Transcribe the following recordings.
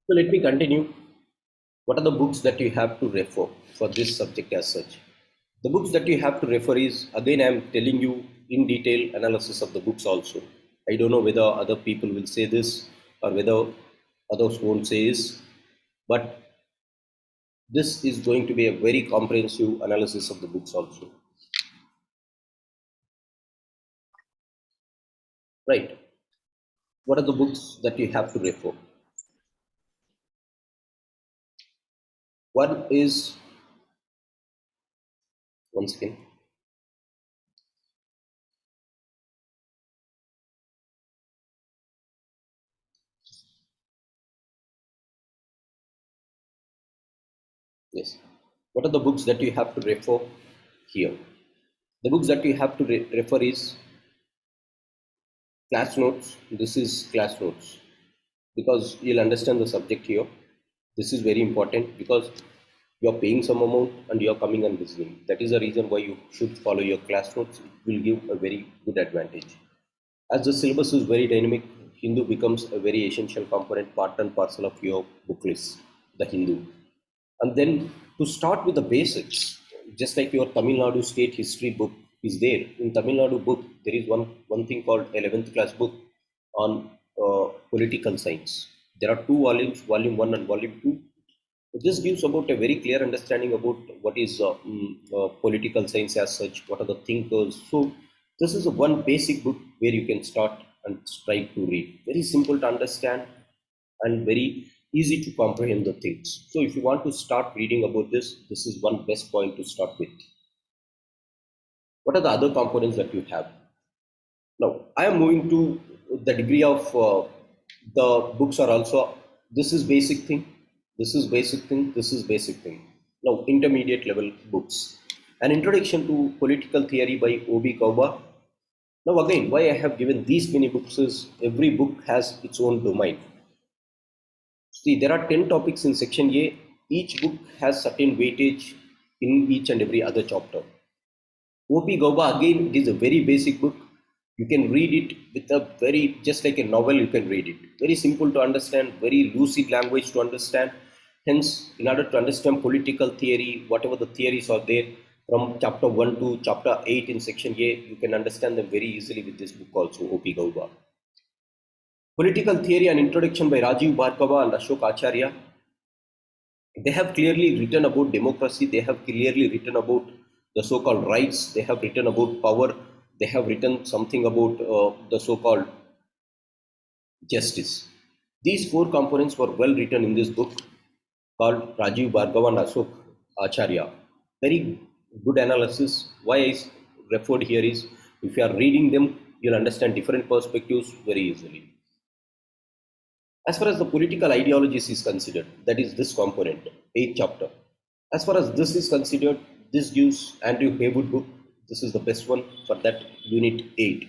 So let me continue. What are the books that you have to refer for this subject as such? The books that you have to refer is, again, I am telling you in detail analysis of the books also. I don't know whether other people will say this or whether others won't say this, but this is going to be a very comprehensive analysis of the books also. Right. What are the books that you have to refer? One is, once again, yes. What are the books that you have to refer here? The books that you have to refer is class notes. This is class notes because you'll understand the subject here. This is very important because you're paying some amount and you're coming and listening. That is the reason why you should follow your class notes. It will give a very good advantage. As the syllabus is very dynamic, Hindu becomes a very essential component, part and parcel of your book list, the Hindu. And then to start with the basics, just like your Tamil Nadu state history book is there. In Tamil Nadu book, there is one thing called 11th class book on political science. There are two volumes, volume 1 and volume 2. This gives about a very clear understanding about what is political science as such, what are the thinkers. So this is a one basic book where you can start and try to read. Very simple to understand and very easy to comprehend the things. So if you want to start reading about this, this is one best point to start with. What are the other components that you have? Now, I am moving to the degree of the books are also, this is basic thing, this is basic thing, this is basic thing. Now, intermediate level books. An Introduction to Political Theory by O.B. Gauba. Now, again, why I have given these many books is every book has its own domain. See, there are 10 topics in section A. Each book has certain weightage in each and every other chapter. O.P. Gauba, again, it is a very basic book. You can read it with a very, just like a novel, you can read it. Very simple to understand, very lucid language to understand. Hence, in order to understand political theory, whatever the theories are there, from chapter 1 to chapter 8 in section A, you can understand them very easily with this book also, O.P. Gauba. Political Theory and Introduction by Rajiv Bhargava and Ashok Acharya. They have clearly written about democracy, they have clearly written about the so-called rights, they have written about power, they have written something about the so-called justice. These four components were well written in this book called Rajiv Bhargava and Ashok Acharya. Very good analysis. Why I referred here is if you are reading them, you'll understand different perspectives very easily. As far as the political ideologies is considered, that is this component, 8th chapter. As far as this is considered, this gives Andrew Haywood book. This is the best one for that unit 8.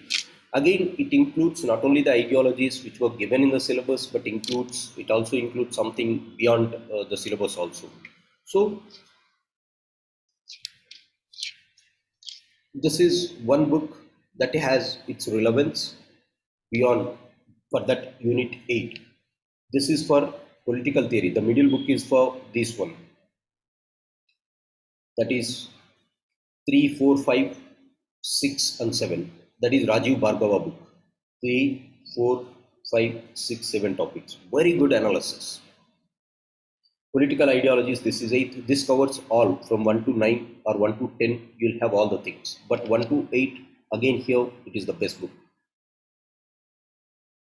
Again, it includes not only the ideologies which were given in the syllabus, but it also includes something beyond the syllabus also. So this is one book that has its relevance beyond for that unit 8. This is for political theory. The middle book is for this one. That is 3, 4, 5, 6 and 7. That is Rajiv Bhargava book. 3, 4, 5, 6, 7 topics. Very good analysis. Political ideologies, this is 8. This covers all from 1 to 9 or 1 to 10. You'll have all the things. But 1 to 8, again here, it is the best book.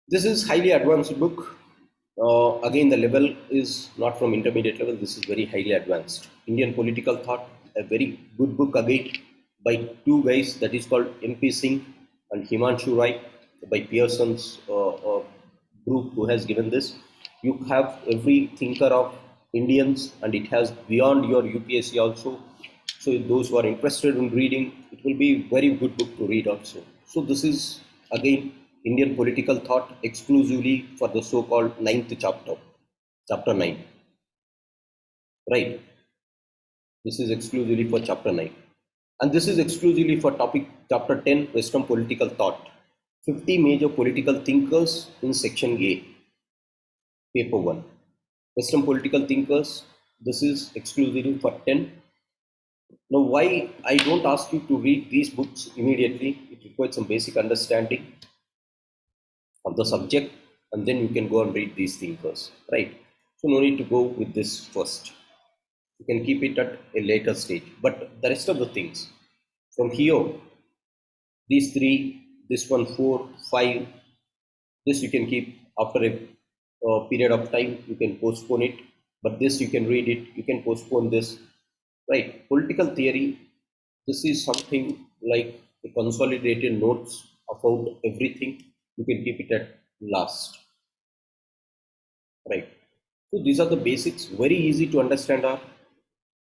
This is highly advanced book. Again, the level is not from intermediate level. This is very highly advanced. Indian Political Thought, a very good book again by two guys that is called MP Singh and Himanshu Rai by Pearson's group who has given this. You have every thinker of Indians and it has beyond your UPSC also. So those who are interested in reading, it will be very good book to read also. So this is again Indian Political Thought exclusively for the so-called 9th chapter, chapter 9. Right. This is exclusively for chapter 9. And this is exclusively for topic chapter 10, Western Political Thought. 50 major political thinkers in section A, paper 1. Western political thinkers, this is exclusively for 10. Now, why I don't ask you to read these books immediately, it requires some basic understanding of the subject, and then you can go and read these thinkers, right? So, no need to go with this first. You can keep it at a later stage. But the rest of the things, from here, these three, this one, 4, 5, this you can keep after a period of time, you can postpone it. But this you can read it, you can postpone this, right? Political theory, this is something like a consolidated notes about everything. You can keep it at last, right? So these are the basics, very easy to understand are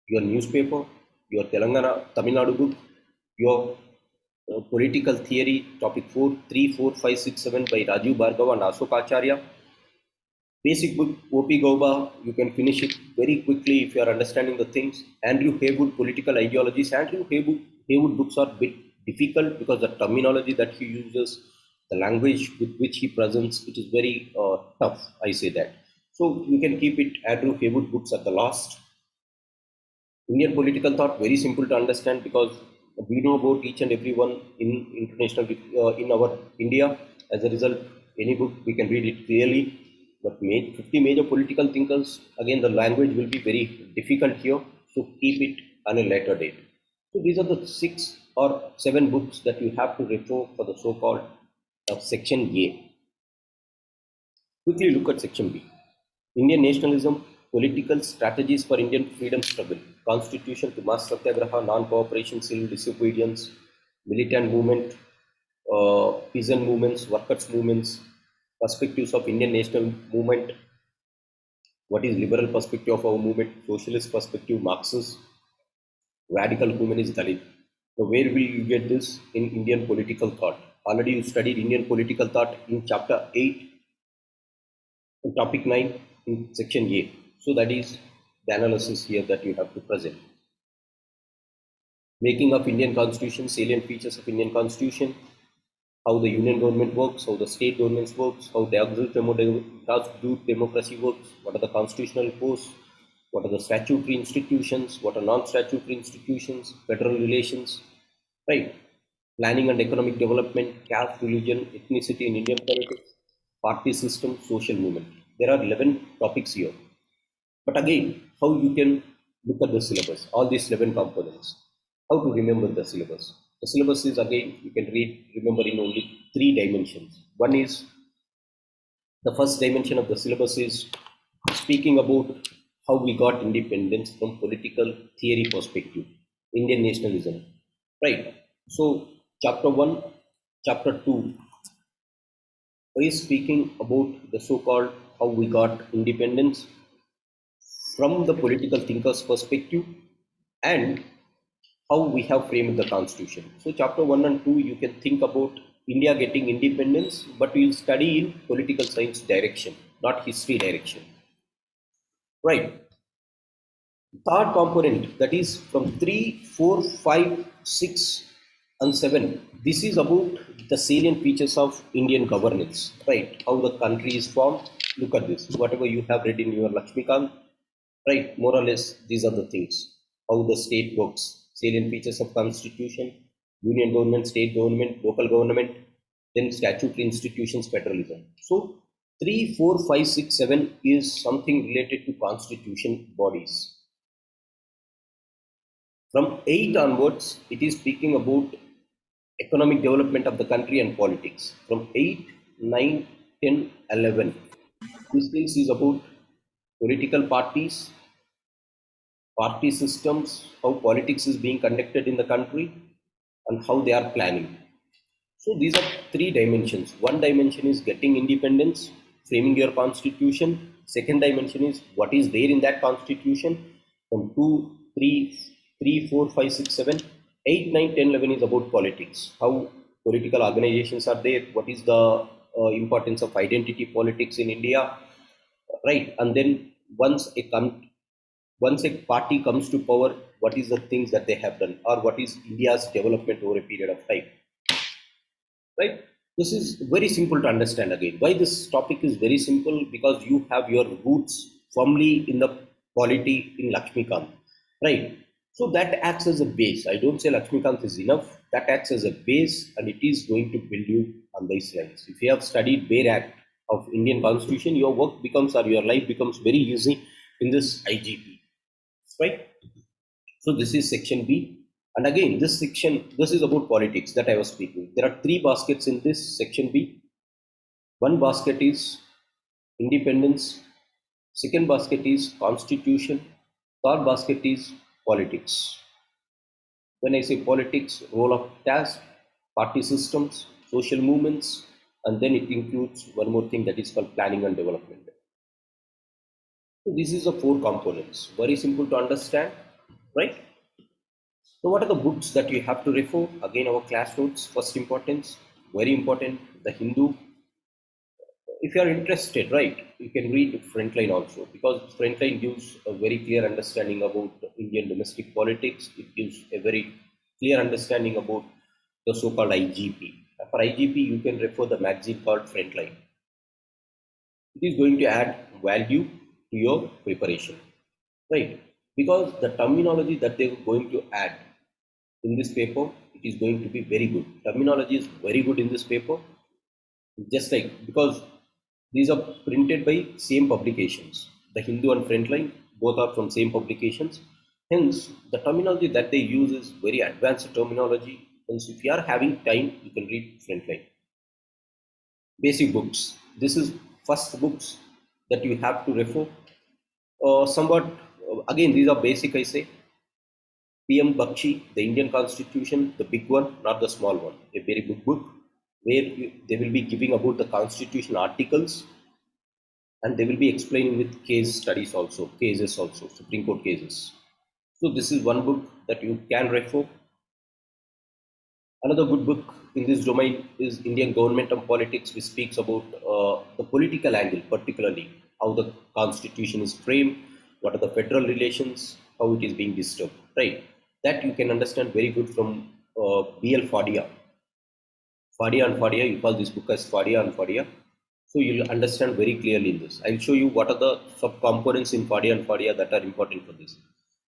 your newspaper, your Tamil Nadu book, your political theory, topic 4, 3, 4, 5, 6, 7 by Rajiv Bhargava and Ashok Acharya. Basic book, O.P. Gauba, you can finish it very quickly if you are understanding the things. Andrew Haywood, Political Ideologies. Haywood books are a bit difficult because the terminology that he uses, the language with which he presents, it is very tough, I say that. So you can keep it, Andrew Haywood books at the last. Indian political thought, very simple to understand because we know about each and every one in international, in our India. As a result, any book we can read it clearly. But 50 major political thinkers, again, the language will be very difficult here. So keep it on a later date. So these are the 6 or 7 books that you have to refer for the so-called section A. Quickly look at section B. Indian nationalism, political strategies for Indian freedom struggle, constitution to mass satyagraha, non-cooperation, civil disobedience, militant movement, peasant movements, workers' movements, perspectives of Indian national movement, what is liberal perspective of our movement, socialist perspective, Marxist, radical humanist, Dalit. So where will you get this in Indian political thought? Already you studied Indian political thought in chapter 8, in topic 9, in section A. So that is the analysis here that you have to present. Making of Indian Constitution, salient features of Indian Constitution, how the union government works, how the state governments works, how the grassroots democracy works, what are the constitutional posts, what are the statutory institutions, what are non-statutory institutions, federal relations, right? Planning and economic development, caste, religion, ethnicity in Indian politics, party system, social movement. There are 11 topics here. But again, how you can look at the syllabus, all these 11 components, how to remember the syllabus. The syllabus is again, you can remember in only 3 dimensions. One is, the first dimension of the syllabus is speaking about how we got independence from political theory perspective, Indian nationalism, right? So, chapter 1, chapter 2 is speaking about the so-called how we got independence from the political thinker's perspective and how we have framed the constitution. So chapter 1 and 2 you can think about India getting independence, but we will study in political science direction, not history direction. Right. Third component, that is from 3, 4, 5, 6 and 7. This is about the salient features of Indian governance, right? How the country is formed. Look at this. Whatever you have read in your Lakshmikant, right? More or less, these are the things. How the state works, salient features of constitution, union government, state government, local government, then statutory institutions, federalism. So 3, 4, 5, 6, 7 is something related to constitution bodies. From 8 onwards, it is speaking about economic development of the country and politics. From 8, 9, 10, 11, this things is about political parties, party systems, how politics is being conducted in the country, and how they are planning. So these are 3 dimensions. One dimension is getting independence, framing your constitution. Second dimension is what is there in that constitution. From 2, 3, 3, 4, 5, 6, 7, 8, 9, 10, 11 is about politics. How political organizations are there. What is the importance of identity politics in India, right? And then once a party comes to power, what is the things that they have done, or what is India's development over a period of time, right? This is very simple to understand. Again, why this topic is very simple, because you have your roots firmly in the polity in Lakshmikant, right? So that acts as a base. I don't say Lakshmikant is enough. That acts as a base, and it is going to build you on these lines. If you have studied bare act of Indian Constitution, your work becomes or your life becomes very easy in this IGP, right? So this is section B. And again, this section, this is about politics that I was speaking. There are three baskets in this section B. One basket is independence, second basket is constitution, third basket is politics. When I say politics, role of caste, party systems, social movements, and then it includes one more thing that is called planning and development. So this is the four components. Very simple to understand, right? So what are the books that you have to refer? Again, our class notes, first importance, very important, The Hindu. If you are interested, right, you can read Frontline also, because Frontline gives a very clear understanding about Indian domestic politics. It gives a very clear understanding about the so-called IGP. For IGP, you can refer the magazine called Frontline. It is going to add value to your preparation, right? Because the terminology that they are going to add in this paper, it is going to be very good. Terminology is very good in this paper, just like because these are printed by same publications. The Hindu and Frontline both are from same publications. Hence, the terminology that they use is very advanced terminology. Hence, if you are having time, you can read Frontline. Basic books. This is first books that you have to refer. Somewhat again, these are basic. I say PM Bakshi, the Indian Constitution, the big one, not the small one. A very big book where they will be giving about the Constitution articles, and they will be explaining with case studies also, cases also, Supreme Court cases. So this is one book that you can refer. Another good book in this domain is Indian Government and Politics, which speaks about the political angle, particularly how the constitution is framed, what are the federal relations, how it is being disturbed, right? That you can understand very good from B.L. Fadia. Fadia and Fadia, you call this book as Fadia and Fadia. So you'll understand very clearly in this. I'll show you what are the subcomponents in Fadia and Fadia that are important for this.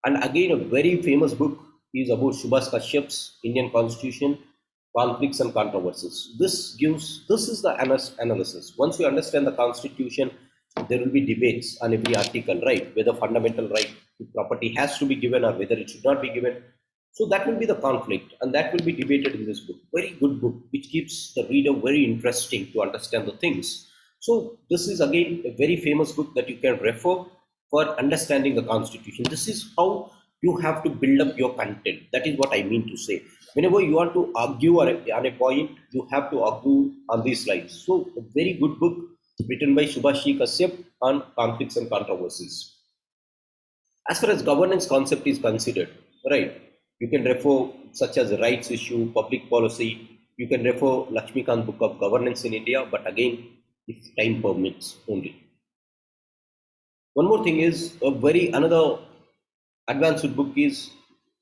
And again, a very famous book is about Subhas Kashyap's Indian Constitution, Conflicts and Controversies. This is the analysis. Once you understand the Constitution, there will be debates on every article, right? Whether fundamental right to property has to be given or whether it should not be given. So that will be the conflict, and that will be debated in this book. Very good book, which keeps the reader very interesting to understand the things. So this is again a very famous book that you can refer for understanding the Constitution. This is how you have to build up your content. That is what I mean to say. Whenever you want to argue on a point, you have to argue on these lines. So a very good book written by Subhash Kashyap on conflicts and controversies. As far as governance concept is considered, right, you can refer such as rights issue, public policy. You can refer Lakshmikant book of governance in India, but again, if time permits only. One more thing is another advanced book is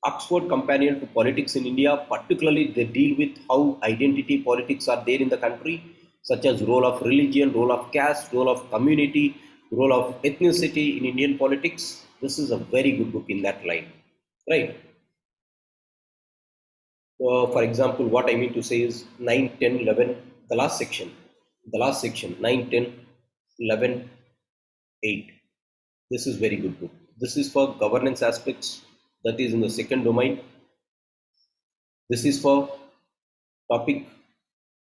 Oxford Companion to Politics in India. Particularly, they deal with how identity politics are there in the country, such as role of religion, role of caste, role of community, role of ethnicity in Indian politics. This is a very good book in that line, right? For example, what I mean to say is 9, 10, 11, the last section, 9, 10, 11, 8. This is very good book. This is for governance aspects, that is in the second domain. This is for topic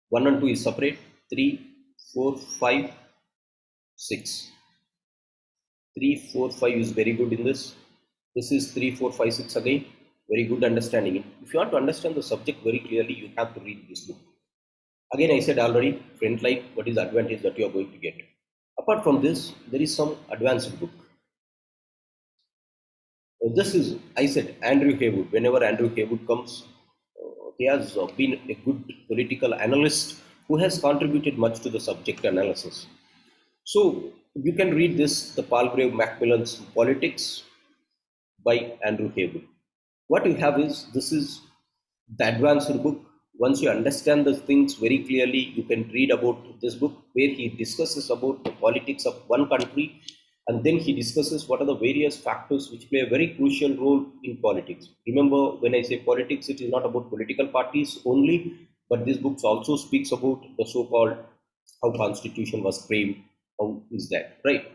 1 and 2 is separate, 3, 4, 5, 6. 3, 4, 5 is very good in this. This is 3, 4, 5, 6 again. Very good understanding. If you want to understand the subject very clearly, you have to read this book. Again, I said already, Frontline, what is the advantage that you are going to get? Apart from this, there is some advanced book. This is, I said, Andrew Haywood. Whenever Andrew Haywood comes, he has been a good political analyst who has contributed much to the subject analysis. So you can read this, the Palgrave Macmillan's Politics by Andrew Haywood. What you have is, this is the advanced book. Once you understand the things very clearly, you can read about this book where he discusses about the politics of one country and then he discusses what are the various factors which play a very crucial role in politics. Remember, when I say politics, it is not about political parties only, but this book also speaks about the so-called how constitution was framed, how is that, right?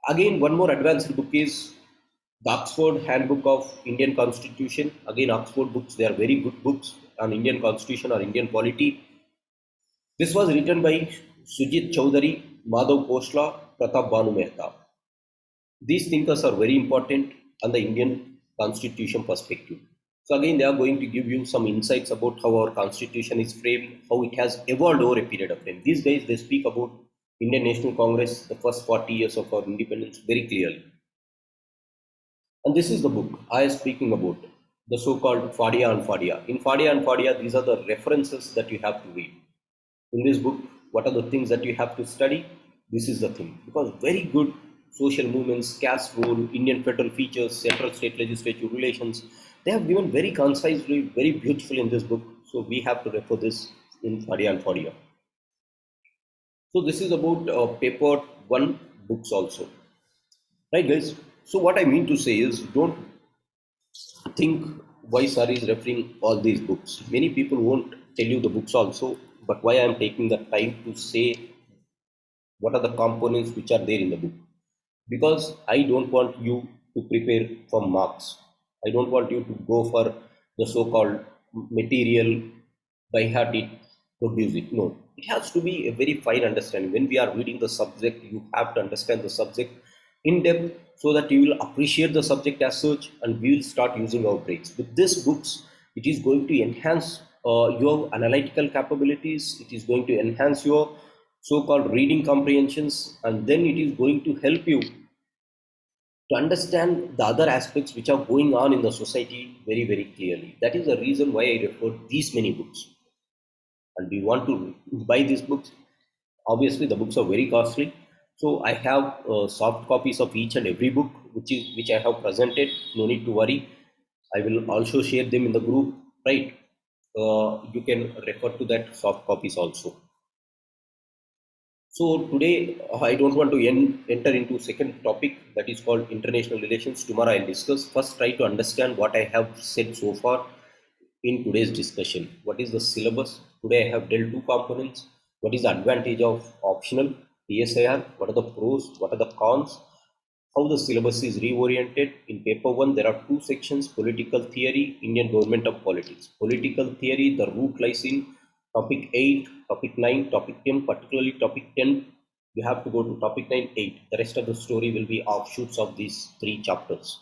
Again, one more advanced book is the Oxford Handbook of Indian Constitution. Again, Oxford books, they are very good books on Indian constitution or Indian polity. This was written by Sujit Chowdhury, Madhav Khosla, Pratap Banu Mehta. These thinkers are very important on the Indian constitution perspective. So again, they are going to give you some insights about how our constitution is framed, how it has evolved over a period of time. These guys, they speak about Indian National Congress, the first 40 years of our independence very clearly. And this is the book I am speaking about, the so-called Fadia and Fadia. In Fadia and Fadia, these are the references that you have to read. In this book, what are the things that you have to study? This is the thing. Because very good social movements, caste rule, Indian federal features, central state legislative relations, they have given very concisely, very beautifully in this book. So we have to refer this in Fadia and Fadia. So this is about paper one books also. Right guys? So what I mean to say is, don't think why sir is referring all these books. Many people won't tell you the books also, but why I am taking the time to say what are the components which are there in the book. Because I don't want you to prepare for marks. I don't want you to go for the so-called material, by heart it, produce it. No, it has to be a very fine understanding. When we are reading the subject, you have to understand the subject in depth so that you will appreciate the subject as such, and we will start using our brains. With these books, it is going to enhance your analytical capabilities, it is going to enhance your so-called reading comprehensions, and then it is going to help you to understand the other aspects which are going on in the society very, very clearly. That is the reason why I referred these many books. And we want to buy these books. Obviously, the books are very costly. So I have soft copies of each and every book which I have presented. No need to worry. I will also share them in the group, right? You can refer to that soft copies also. So today I don't want to enter into second topic, that is called international relations. Tomorrow I'll discuss. First, try to understand what I have said so far in today's discussion. What is the syllabus? Today I have dealt two components. What is the advantage of optional PSIR? What are the pros? What are the cons? How the syllabus is reoriented. In paper one, there are two sections: political theory, Indian government of politics. Political theory, the root lies in topic 8, topic 9, topic 10, particularly topic 10. You have to go to topic 9, 8. The rest of the story will be offshoots of these three chapters.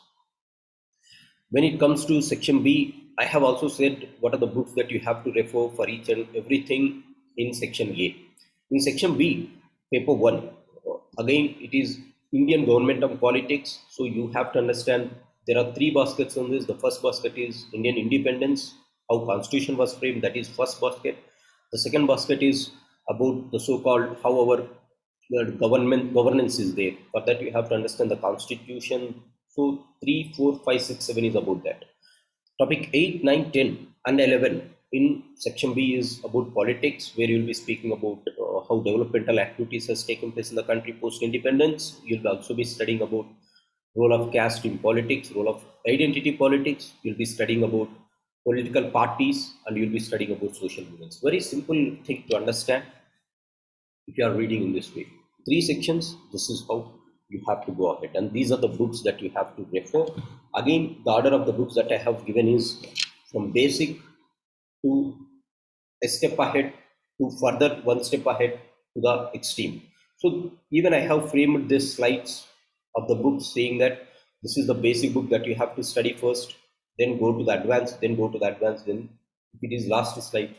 When it comes to section B, I have also said what are the books that you have to refer for each and everything in section A. In section B, paper 1, again it is Indian government and politics. So you have to understand there are three baskets on this. The first basket is Indian independence, how constitution was framed, that is first basket. The second basket is about the so-called how our governance is there. For that you have to understand the constitution. So 3, 4, 5, 6, 7 is about that. Topic 8, 9, 10 and 11 in section B is about politics, where you will be speaking about how developmental activities has taken place in the country post independence. You will also be studying about role of caste in politics, role of identity politics. You'll be studying about political parties, and you'll be studying about social movements. Very simple thing to understand if you are reading in this way. Three sections, this is how you have to go ahead. And these are the books that you have to refer. Again, the order of the books that I have given is from basic to a step ahead to further one step ahead to the extreme. So even I have framed these slides of the book saying that this is the basic book that you have to study first, then go to the advanced, then go to the advanced, then if it is last slide,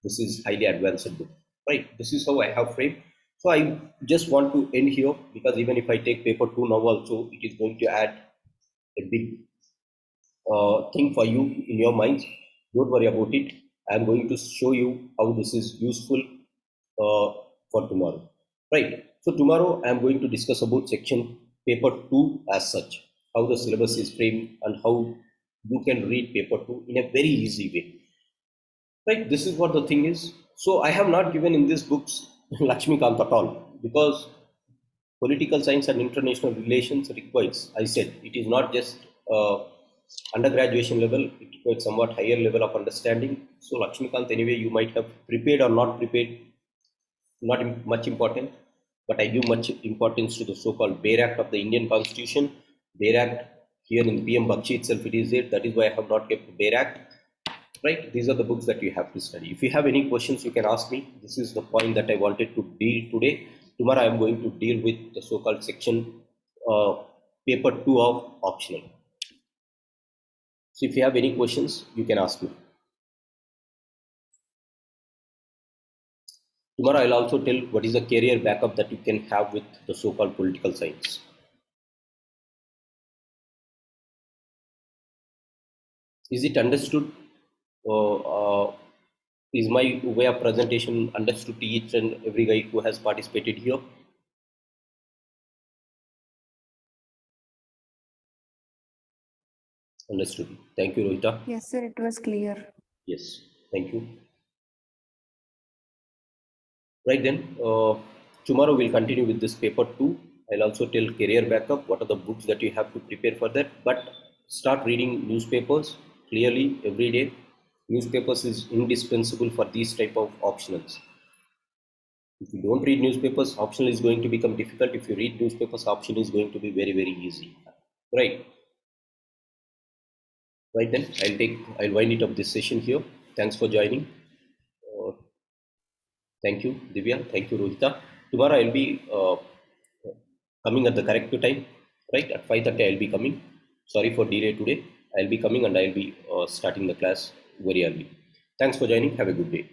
this is highly advanced book, right? This is how I have framed. So I just want to end here, because even if I take paper 2 now also, it is going to add a big thing for you in your minds. Don't worry about it. I'm going to show you how this is useful for tomorrow, right? So tomorrow I'm going to discuss about section paper 2 as such, how the syllabus is framed and how you can read paper 2 in a very easy way, right? This is what the thing is. So I have not given in these books Lakshmikant at all, because political science and international relations requires, I said, it is not just undergraduation level, it requires somewhat higher level of understanding. So Lakshmikant, anyway, you might have prepared or not prepared, not much important, but I give much importance to the so-called Bare Act of the Indian Constitution. Bare Act here in PM Bakshi itself, it is there. That is why I have not kept Bare Act. Right? These are the books that you have to study. If you have any questions, you can ask me. This is the point that I wanted to deal today. Tomorrow, I am going to deal with the so-called section paper 2 of optional. So if you have any questions, you can ask me. Tomorrow, I'll also tell what is the career backup that you can have with the so-called political science. Is it understood? Is my way of presentation understood to each and every guy who has participated here? Understood. Thank you, Rohita. Yes, sir, it was clear. Yes, thank you. Right then, tomorrow we'll continue with this paper 2. I'll also tell career backup, what are the books that you have to prepare for that. But start reading newspapers clearly every day. Newspapers is indispensable for these type of optionals. If you don't read newspapers, optional is going to become difficult. If you read newspapers, option is going to be very, very easy. Right. Right then, I'll wind it up this session here. Thanks for joining. Thank you, Divya. Thank you, Rohita. Tomorrow I'll be coming at the correct time, right? At 5:30 I'll be coming. Sorry for delay today. I'll be coming and I'll be starting the class very early. Thanks for joining. Have a good day.